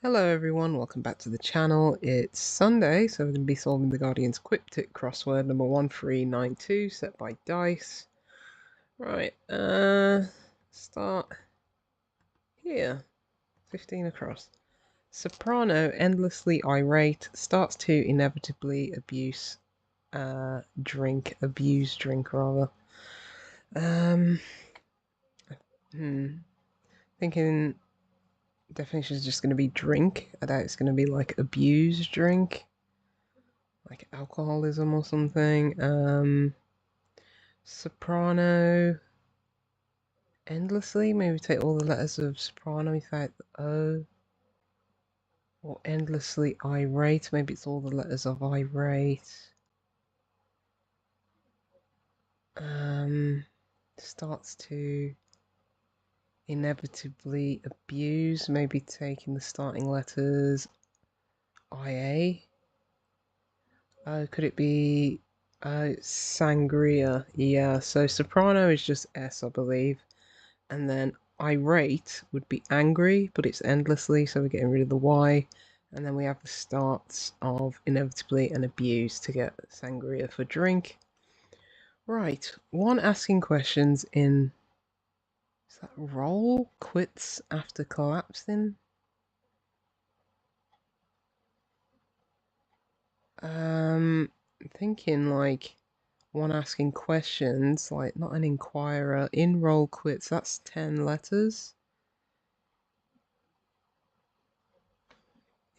Hello everyone, welcome back to the channel. It's Sunday, so we're going to be solving the Guardian's Quiptic Crossword number 1392, set by dice. Right, start here. 15 across. Soprano, endlessly irate, starts to inevitably abuse drink rather. Thinking definition is just going to be drink. I doubt it's going to be like abuse drink. Like alcoholism or something. Soprano. Endlessly? Maybe take all the letters of soprano without the O. Or endlessly irate. Maybe it's all the letters of irate. Starts to inevitably abuse. Maybe taking the starting letters IA. Could it be sangria? Yeah, so soprano is just S, I believe. And then irate would be angry, but it's endlessly, so we're getting rid of the Y. And then we have the starts of inevitably and abuse to get sangria for drink. Right, one asking questions in... Is that roll? Quits after collapsing? Thinking like one asking questions, like not an inquirer. In roll quits, that's 10 letters.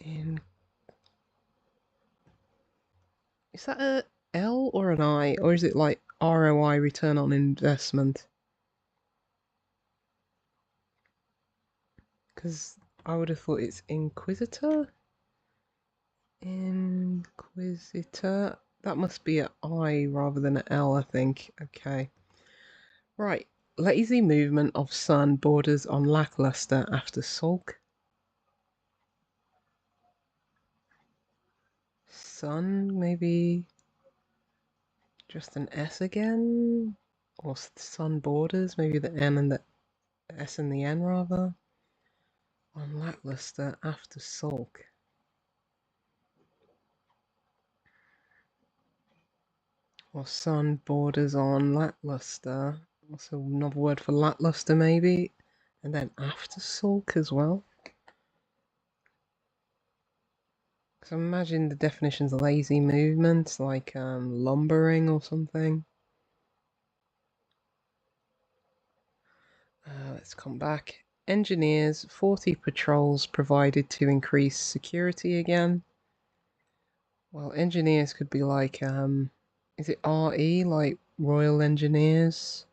In... Is that a L or an I? Or is it like ROI, return on investment? Because I would have thought it's inquisitor. Inquisitor. That must be an I rather than an L, I think. Okay. Right. Lazy movement of sun borders on lackluster after sulk. Sun, maybe just an S again? Or sun borders, maybe the N and the S and the N rather. On lackluster after sulk. Or sun borders on lackluster. Also another word for lackluster maybe. And then after sulk as well. So imagine the definition's lazy movement, like lumbering or something. Let's come back. Engineers, 40 patrols provided to increase security again. Well, engineers could be like, is it RE, like Royal Engineers?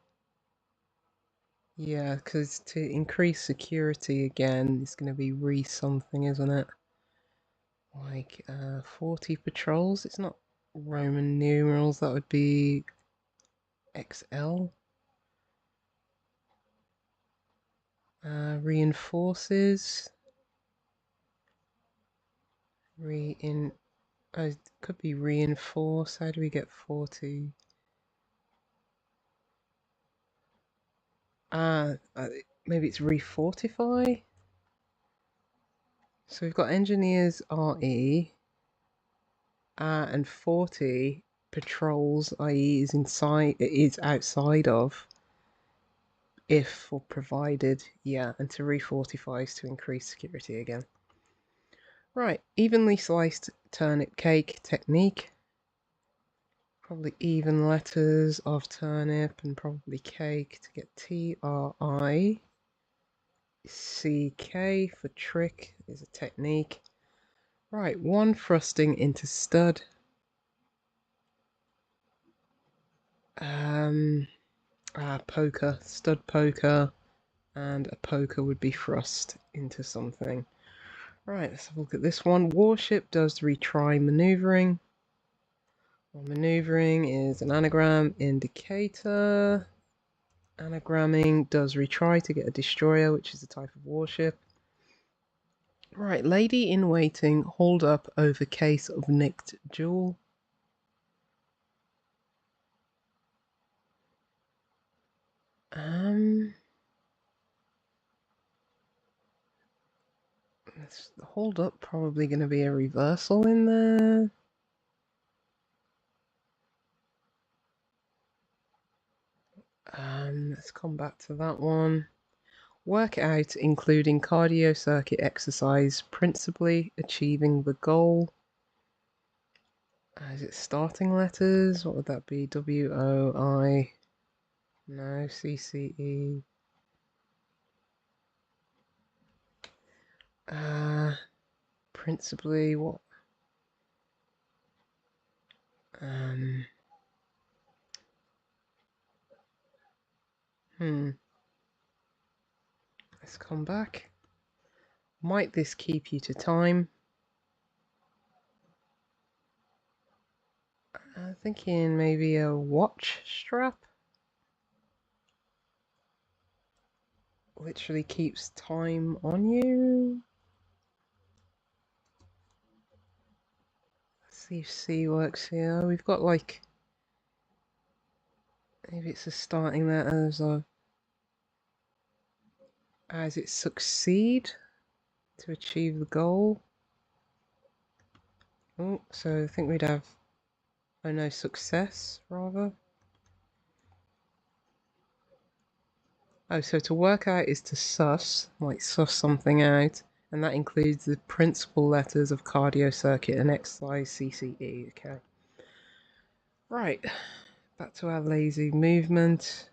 Yeah, because to increase security again, it's going to be re something, isn't it? Like 40 patrols. It's not Roman numerals. That would be XL. Reinforces. It could be reinforce. How do we get 40? Maybe it's refortify. So we've got engineers RE. And 40 patrols, i.e. is outside of, if or provided, yeah, and to refortify is to increase security again. Right, evenly sliced turnip cake technique. Probably even letters of turnip and probably cake to get TRICK for trick is a technique. Right, one thrusting into stud. Poker, stud poker, and a poker would be thrust into something. Right, let's have a look at this one. Warship does retry maneuvering. Well, maneuvering is an anagram indicator. Anagramming does retry to get a destroyer, which is a type of warship. Right, lady in waiting, hold up over case of nicked jewel. Let's hold up, probably going to be a reversal in there. Let's come back to that one. Work out, including cardio circuit exercise, principally achieving the goal. Is it starting letters? What would that be? W-O-I. No, C-C-E. Principally what? Let's come back. Might this keep you to time? Thinking maybe a watch strap. Literally keeps time on you. Let's see if C works here. We've got like, maybe it's a starting letters or as it succeed to achieve the goal. Oh, so I think we'd have, oh no, success rather. Oh, so to work out is to suss, like suss something out, and that includes the principal letters of cardio circuit and exercise CCE. Okay. Right, back to our lazy movement.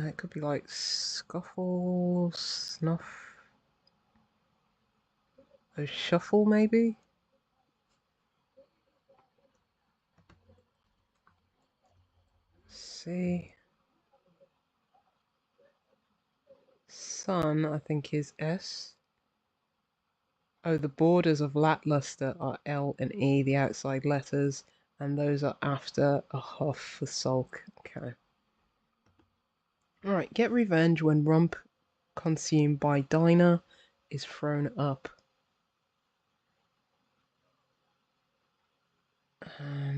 It could be like scuffle, snuff, a shuffle maybe. See. Sun, I think, is S. Oh, the borders of lackluster are L and E, the outside letters, and those are after a huff for sulk. Okay. Alright, get revenge when rump consumed by Dinah is thrown up. I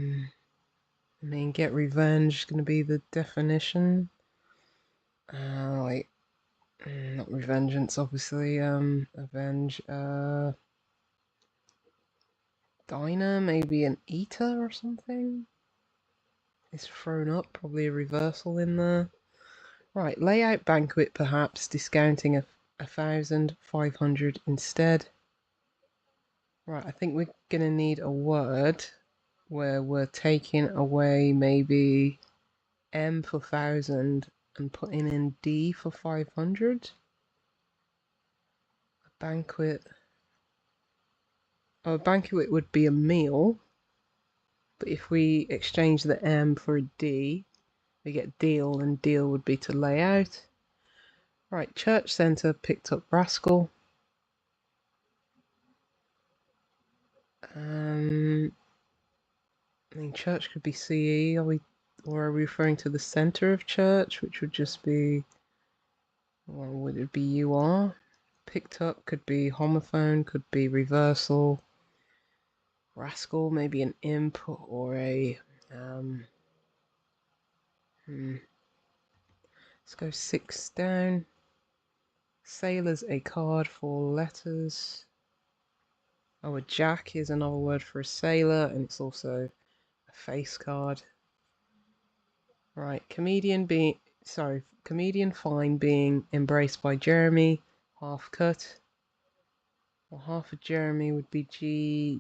mean, get revenge is going to be the definition. Like, not revengeance, obviously. Avenge. Dinah, maybe an eater or something. Is thrown up, probably a reversal in there. Right, layout banquet, perhaps discounting 1,500 instead. Right, I think we're gonna need a word where we're taking away maybe M for 1,000 and putting in D for 500. A banquet. Oh, a banquet would be a meal, but if we exchange the M for a D, we get deal, and deal would be to lay out. Right, church centre picked up rascal. I mean, church could be CE. Or are we referring to the centre of church, which would just be, well, would it be UR? Picked up could be homophone, could be reversal. Rascal, maybe an imp or a. Let's go 6 down. Sailor's a card for letters. Oh, a jack is another word for a sailor, and it's also a face card. Right, comedian fine being embraced by Jeremy, half cut. Well, half of Jeremy would be J-E-R,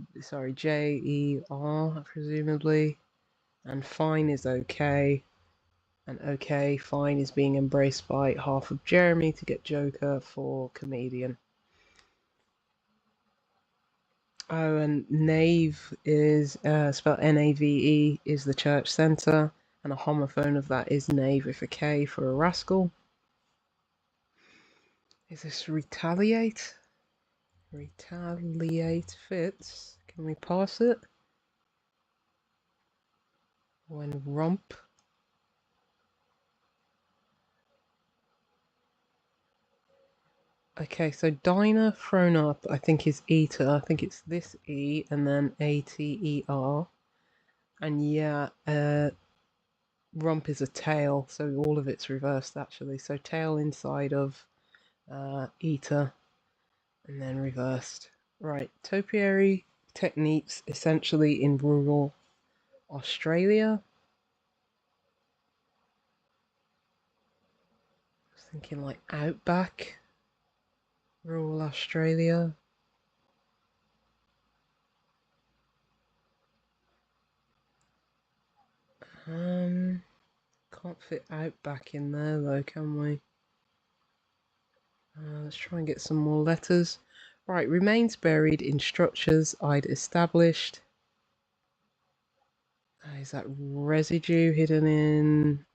presumably. And fine is okay. And okay, fine is being embraced by half of Jeremy to get Joker for comedian. Oh, and Nave is spelled N-A-V-E, is the church centre, and a homophone of that is Knave with a K for a rascal. Is this retaliate? Retaliate fits. Can we pass it? When rump. Okay, so Dinah thrown up, I think is eater. I think it's this E and then A-T-E-R. And yeah, rump is a tail, so all of it's reversed actually. So tail inside of eater, and then reversed. Right, topiary techniques essentially in rural Australia. I was thinking like outback, rural Australia. Can't fit outback in there though, can we? Let's try and get some more letters. Right, remains buried in structures I'd established. Is that residue hidden in...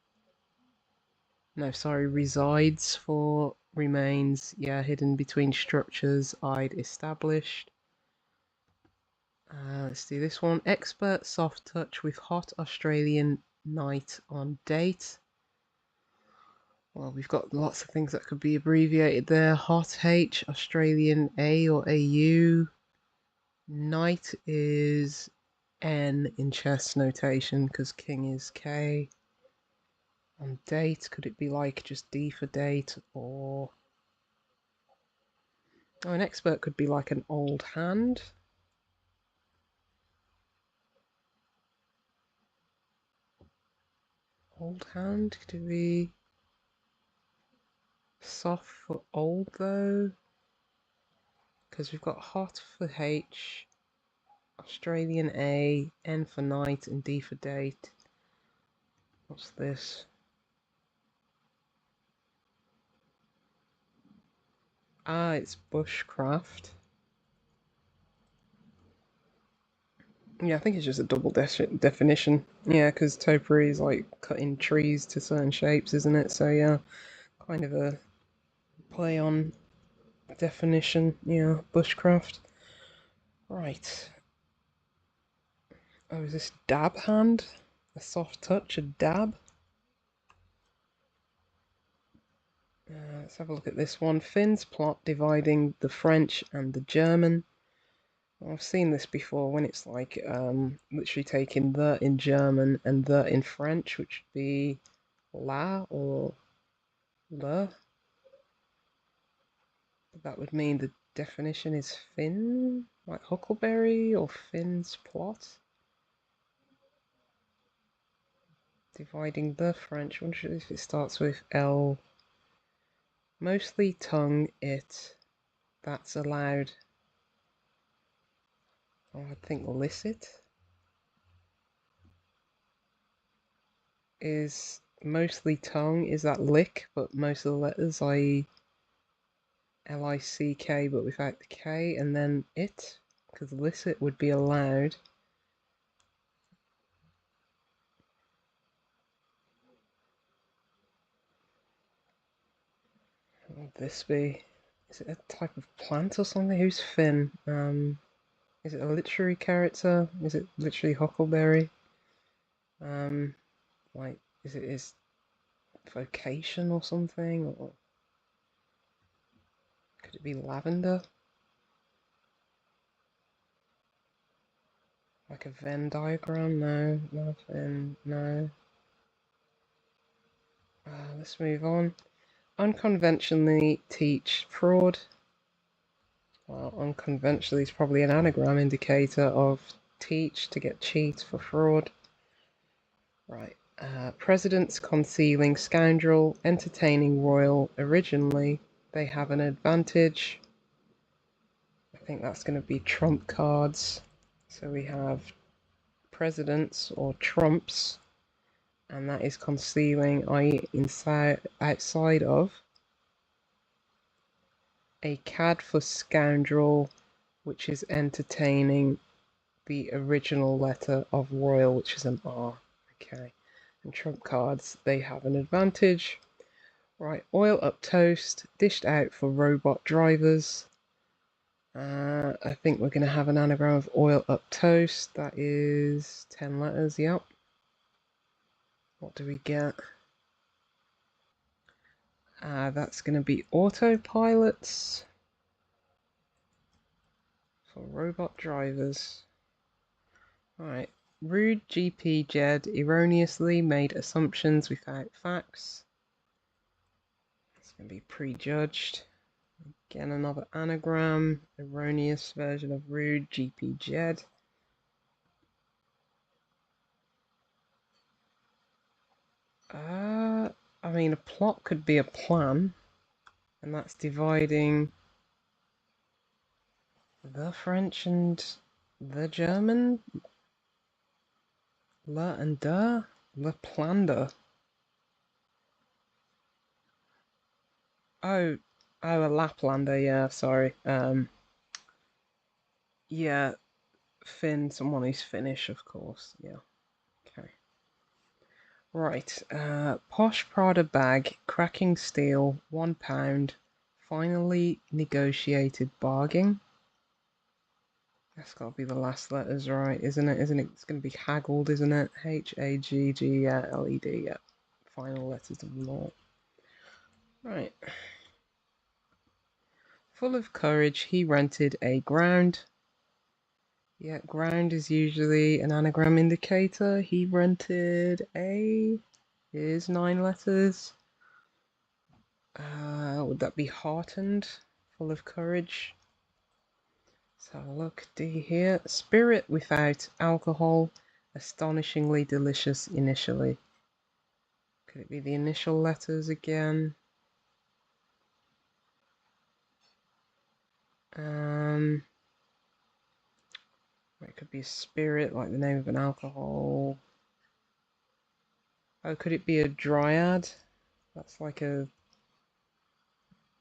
No, sorry, resides for remains. Yeah, hidden between structures I'd established. Let's do this one. Expert soft touch with hot Australian night on date. Well, we've got lots of things that could be abbreviated there. Hot H, Australian A or AU. Knight is N in chess notation because king is K. On date, could it be like just D for date or... Oh, an expert could be like an old hand. Old hand, could it be soft for old though? Because we've got hot for H, Australian A, N for night, and D for date. What's this? Ah, it's bushcraft. Yeah, I think it's just a double definition. Yeah, because topiary is like cutting trees to certain shapes, isn't it? So yeah, kind of a play on definition. Yeah, bushcraft. Right. Oh, is this dab hand? A soft touch, a dab? Let's have a look at this one. Finn's plot dividing the French and the German. I've seen this before when it's like literally taking the in German and the in French, which would be la or le. That would mean the definition is Finn, like Huckleberry or Finn's plot. Dividing the French. I wonder if it starts with L. Mostly tongue it. That's allowed. Oh, I think licit is mostly tongue. Is that lick, but most of the letters, i.e. L-I-C-K, but without the K, and then it, because licit would be allowed. What would this be? Is it a type of plant or something? Who's Finn? Is it a literary character? Is it literally Huckleberry? Like, is it his vocation or something? Or could it be lavender? Like a Venn diagram? No, nothing. No. Let's move on. Unconventionally teach fraud. Well, unconventionally is probably an anagram indicator of teach to get cheat for fraud. Right. Presidents concealing scoundrel, entertaining royal. Originally, they have an advantage. I think that's going to be trump cards. So we have presidents or trumps, and that is concealing, i.e. outside of. A cad for scoundrel, which is entertaining the original letter of royal, which is an R. Okay. And trump cards, they have an advantage. Right, oil up toast, dished out for robot drivers. I think we're going to have an anagram of oil up toast. That is 10 letters, yep. What do we get? That's going to be autopilots for robot drivers. Alright, rude GP Jed erroneously made assumptions without facts. It's going to be prejudged. Again, another anagram. Erroneous version of rude. GP Jed. I mean, a plot could be a plan, and that's dividing the French and the German. Le and der. Le Plander. Oh, a Laplander. Yeah, sorry. Yeah, Finn. Someone who's Finnish, of course. Yeah. Okay. Right. Posh Prada bag, cracking steel, £1. Finally negotiated bargain. That's got to be the last letters, right? Isn't it? Isn't it? It's going to be haggled, isn't it? Haggled. Yeah. Final letters of law. Right. Full of courage, he rented a ground. Yeah, ground is usually an anagram indicator. He rented a... Here's 9 letters. Would that be heartened? Full of courage? Let's have a look. D here. Spirit without alcohol. Astonishingly delicious initially. Could it be the initial letters again? It could be a spirit, like the name of an alcohol. Oh, could it be a dryad? That's like a...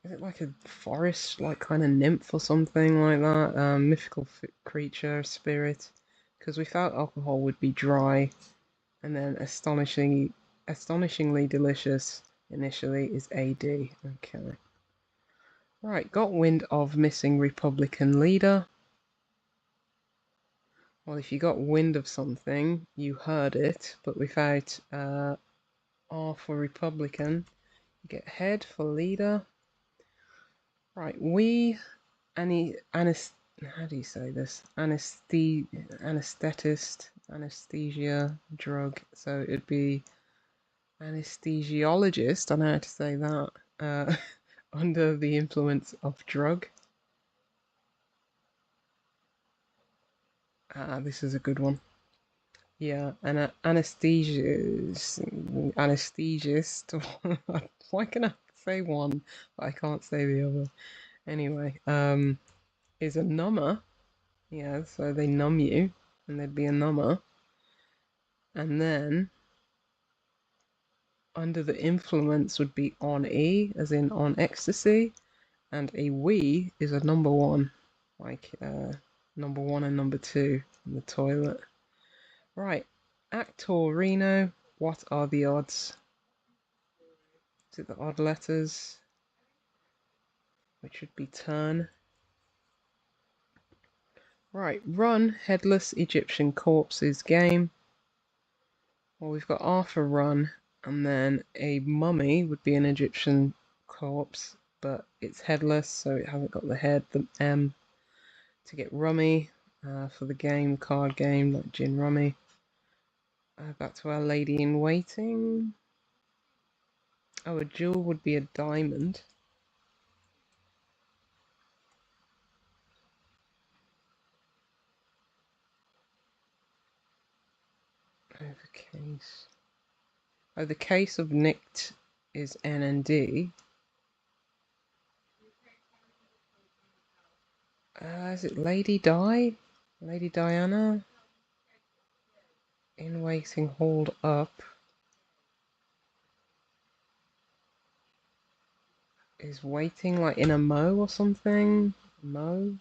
Is it like a forest, like kind of nymph or something like that? Mythical creature, spirit. Because without alcohol would be dry, and then astonishingly delicious initially is AD. Okay. Right, got wind of missing Republican leader. Well, if you got wind of something, you heard it, but without R for Republican, you get head for leader. Right, how do you say this? Anesthetist, anesthesia, drug. So it'd be anesthesiologist. I know how to say that. Under the influence of drug. This is a good one. Yeah, an anesthesiast. Why can I say one, but I can't say the other? Anyway, is a number. Yeah, so they numb you, and there'd be a number. And then under the influence would be on E, as in on ecstasy, and a we is a number 1, like number 1 and number 2 in the toilet. Right, Actorino, what are the odds? Is it the odd letters? Which would be turn. Right, run, headless Egyptian corpses game. Well, we've got Arthur run, and then a mummy would be an Egyptian corpse, but it's headless, so it hasn't got the head, the M. To get rummy for the game, card game, like gin rummy. Back to our lady in waiting. Oh, a jewel would be a diamond. Over case. Oh, the case of nicked is N and D. Is it Lady Di? Lady Diana? In waiting, hold up. Is waiting like in a mo or something? Mo?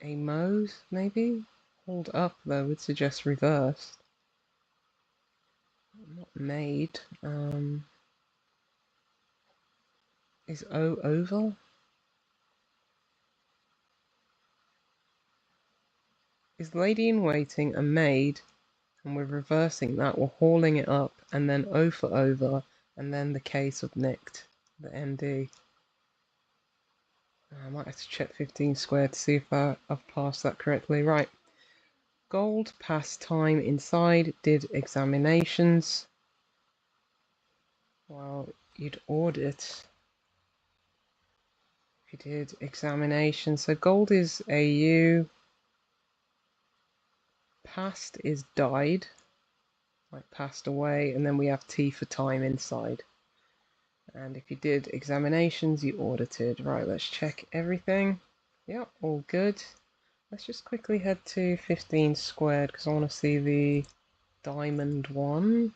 A Mo's, maybe? Hold up, though, would suggest reversed. Not made. Is O oval? Is lady in waiting a maid? And we're reversing that. We're hauling it up, and then O for over, and then the case of nicked, the ND. I might have to check 15 squared to see if I've passed that correctly. Right. Gold passed time inside, did examinations. Well, you'd audit. If you did examination, so gold is AU, past is died, like passed away, and then we have T for time inside. And if you did examinations, you audited. Right, let's check everything. Yep, all good. Let's just quickly head to 15 squared because I want to see the diamond one.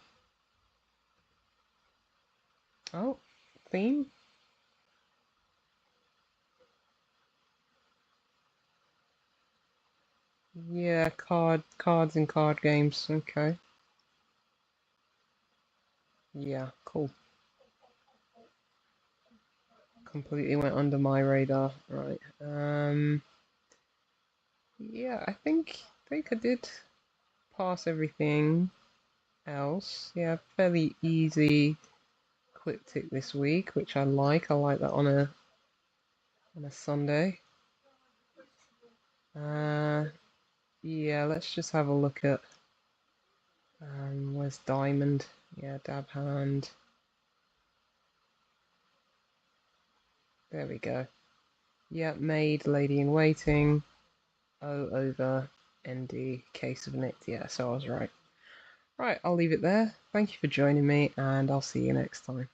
Oh, theme? Yeah, cards and card games. Okay. Yeah, cool. Completely went under my radar. Right. Yeah, I think I did pass everything else. Yeah, fairly easy Quiptic this week, which I like. I like that on a Sunday. Yeah, let's just have a look at where's diamond? Yeah, dab hand. There we go. Yeah, maid, lady in waiting. O over ND, case of nicked. Yeah, so I was right. Right, I'll leave it there. Thank you for joining me, and I'll see you next time.